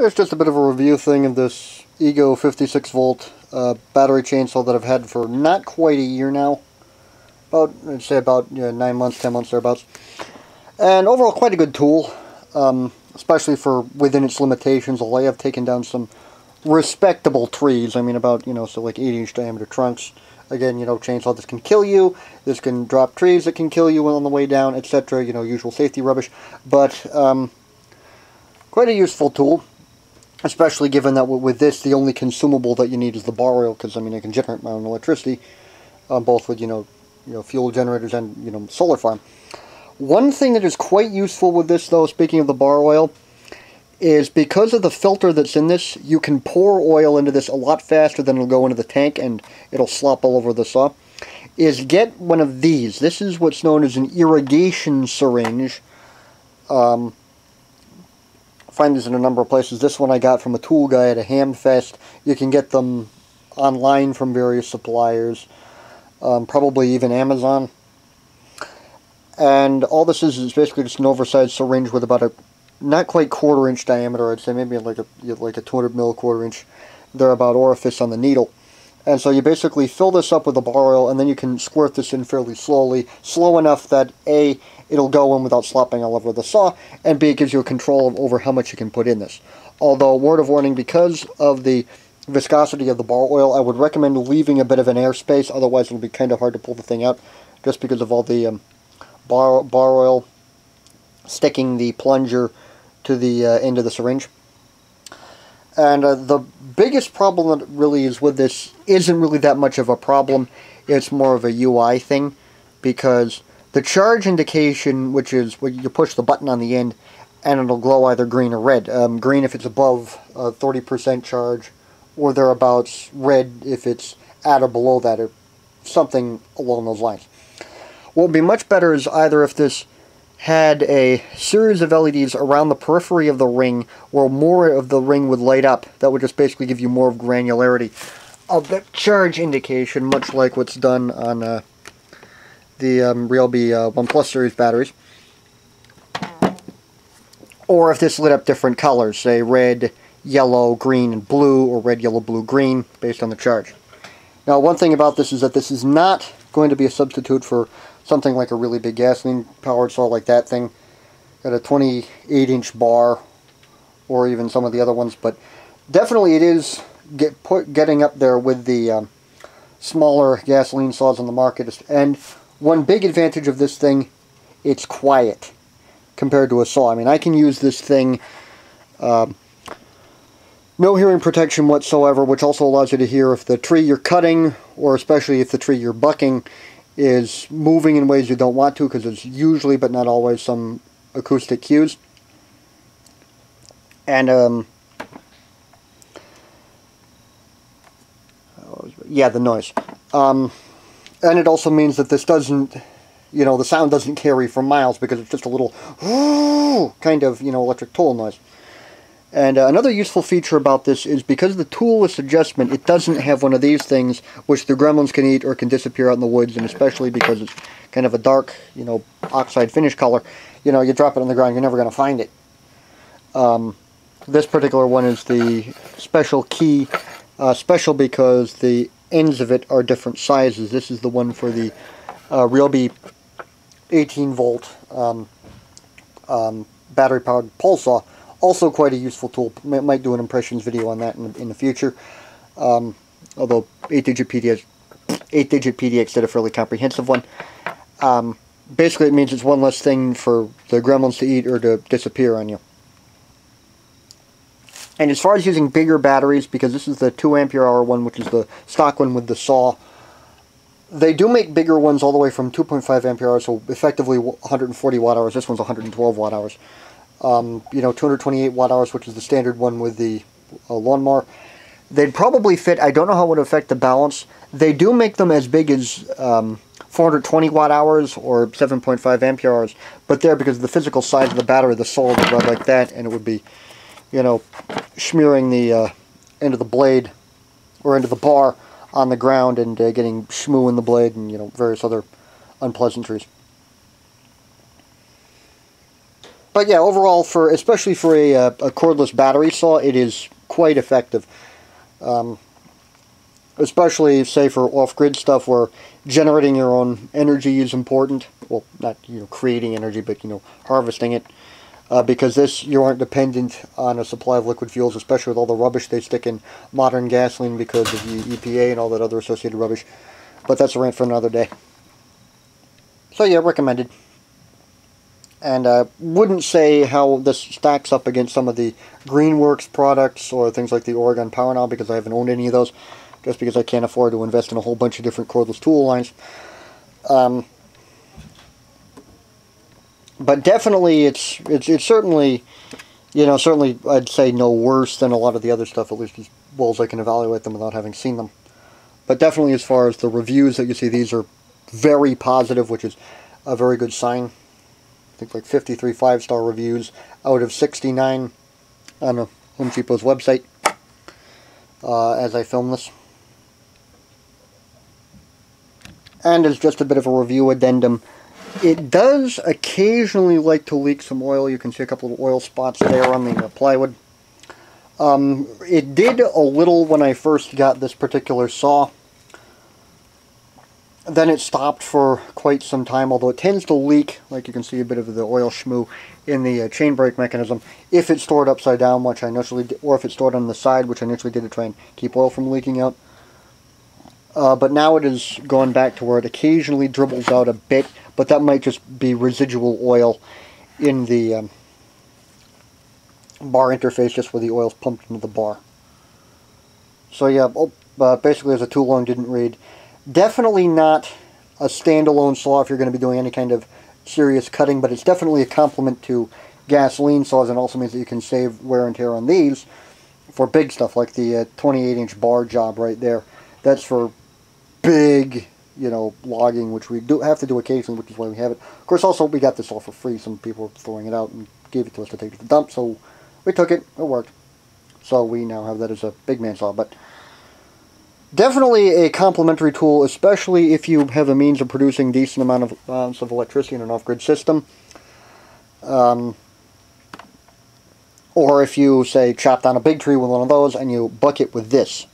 It's just a bit of a review thing of this Ego 56 volt battery chainsaw that I've had for not quite a year now. I'd say about 9 months, 10 months thereabouts. And overall quite a good tool, especially for within its limitations, although I have taken down some respectable trees. I mean about, so like 8-inch diameter trunks. Again, chainsaw, this can kill you, this can drop trees that can kill you on the way down, etc., usual safety rubbish. But quite a useful tool, especially given that with this, the only consumable that you need is the bar oil, because, I mean, I can generate my own electricity, both with, fuel generators and, solar farm. One thing that is quite useful with this, though, speaking of the bar oil, is because of the filter that's in this, you can pour oil into this a lot faster than it'll go into the tank, and it'll slop all over the saw, is get one of these. This is what's known as an irrigation syringe. Find these in a number of places. This one I got from a tool guy at a ham fest. You can get them online from various suppliers, probably even Amazon. And all this is basically just an oversized syringe with about a not quite 1/4 inch diameter. I'd say maybe like a 200 mil 1/4 inch thereabout orifice on the needle. And so you basically fill this up with the bar oil, and then you can squirt this in fairly slowly, slow enough that A, it'll go in without slopping all over the saw, and B, it gives you a control over how much you can put in this. Although, word of warning, because of the viscosity of the bar oil, I would recommend leaving a bit of an airspace, otherwise it'll be kind of hard to pull the thing out, just because of all the bar oil sticking the plunger to the end of the syringe. And the biggest problem that really is with this isn't really that much of a problem. It's more of a UI thing, because the charge indication, which is where you push the button on the end and it'll glow either green or red. Green if it's above 30% charge, or thereabouts. Red if it's at or below that, or something along those lines. What would be much better is either if this had a series of LEDs around the periphery of the ring, where more of the ring would light up. That would just basically give you more of granularity of that charge indication, much like what's done on the Ryobi 1 Plus series batteries. Or if this lit up different colors, say red, yellow, green, and blue, or red, yellow, blue, green, based on the charge. Now, one thing about this is that this is not going to be a substitute for something like a really big gasoline-powered saw like that thing. Got a 28-inch bar, or even some of the other ones, but definitely it is getting up there with the smaller gasoline saws on the market. And one big advantage of this thing, it's quiet compared to a saw. I mean, I can use this thing, no hearing protection whatsoever, which also allows you to hear if the tree you're cutting, or especially if the tree you're bucking, is moving in ways you don't want to, because there's usually, but not always, some acoustic cues. And, yeah, the noise. And it also means that this doesn't, the sound doesn't carry for miles, because it's just a little kind of, electric tool noise. And another useful feature about this is because of the toolless adjustment, it doesn't have one of these things which the gremlins can eat or can disappear out in the woods, and especially because it's kind of a dark, oxide finish color, you drop it on the ground, you're never going to find it. This particular one is the special key, special because the ends of it are different sizes. This is the one for the Ryobi 18 volt battery powered pole saw. Also quite a useful tool. Might do an impressions video on that in the future. Although 8-digit PDX did a fairly comprehensive one. Basically it means it's one less thing for the gremlins to eat or to disappear on you. And as far as using bigger batteries, because this is the 2 ampere hour one, which is the stock one with the saw, they do make bigger ones all the way from 2.5 ampere hours, so effectively 140 watt hours. This one's 112 watt hours. 228 watt hours, which is the standard one with the lawnmower. They'd probably fit. I don't know how it would affect the balance. They do make them as big as 420 watt hours or 7.5 ampere hours, but there, because of the physical size of the battery, the saw would run like that, and it would be, smearing the end of the blade or end of the bar on the ground and getting shmoo in the blade and various other unpleasantries. But yeah, overall, especially for a cordless battery saw, it is quite effective. Especially, say, for off-grid stuff where generating your own energy is important. Well, not creating energy, but harvesting it. Because you aren't dependent on a supply of liquid fuels, especially with all the rubbish they stick in modern gasoline because of the EPA and all that other associated rubbish. But that's a rant for another day. So yeah, recommended. And I wouldn't say how this stacks up against some of the Greenworks products or things like the Oregon Power Now, because I haven't owned any of those, just because I can't afford to invest in a whole bunch of different cordless tool lines. But definitely, it's certainly, certainly I'd say no worse than a lot of the other stuff, at least as well as I can evaluate them without having seen them. But definitely as far as the reviews that you see, these are very positive, which is a very good sign. I think like 53 5-star reviews out of 69 on Home Depot's website as I film this. And as just a bit of a review addendum, it does occasionally like to leak some oil. You can see a couple of oil spots there on the plywood. It did a little when I first got this particular saw. Then it stopped for quite some time, although it tends to leak, like you can see a bit of the oil schmoo in the chain brake mechanism, if it's stored upside down, which I initially did, or if it's stored on the side, which I initially did to try and keep oil from leaking out. But now it has gone back to where it occasionally dribbles out a bit, but that might just be residual oil in the bar interface, just where the oil's pumped into the bar. So yeah, basically as a tool long didn't read. Definitely not a standalone saw if you're going to be doing any kind of serious cutting, but it's definitely a complement to gasoline saws, and also means that you can save wear and tear on these for big stuff, like the 28-inch bar job right there. That's for big, logging, which we do have to do occasionally, which is why we have it. Of course, also, we got this all for free. Some people were throwing it out and gave it to us to take to the dump, so we took it. It worked. So we now have that as a big man saw, but definitely a complementary tool, especially if you have a means of producing decent amounts of electricity in an off-grid system. Or if you, say, chop down a big tree with one of those and you buck it with this.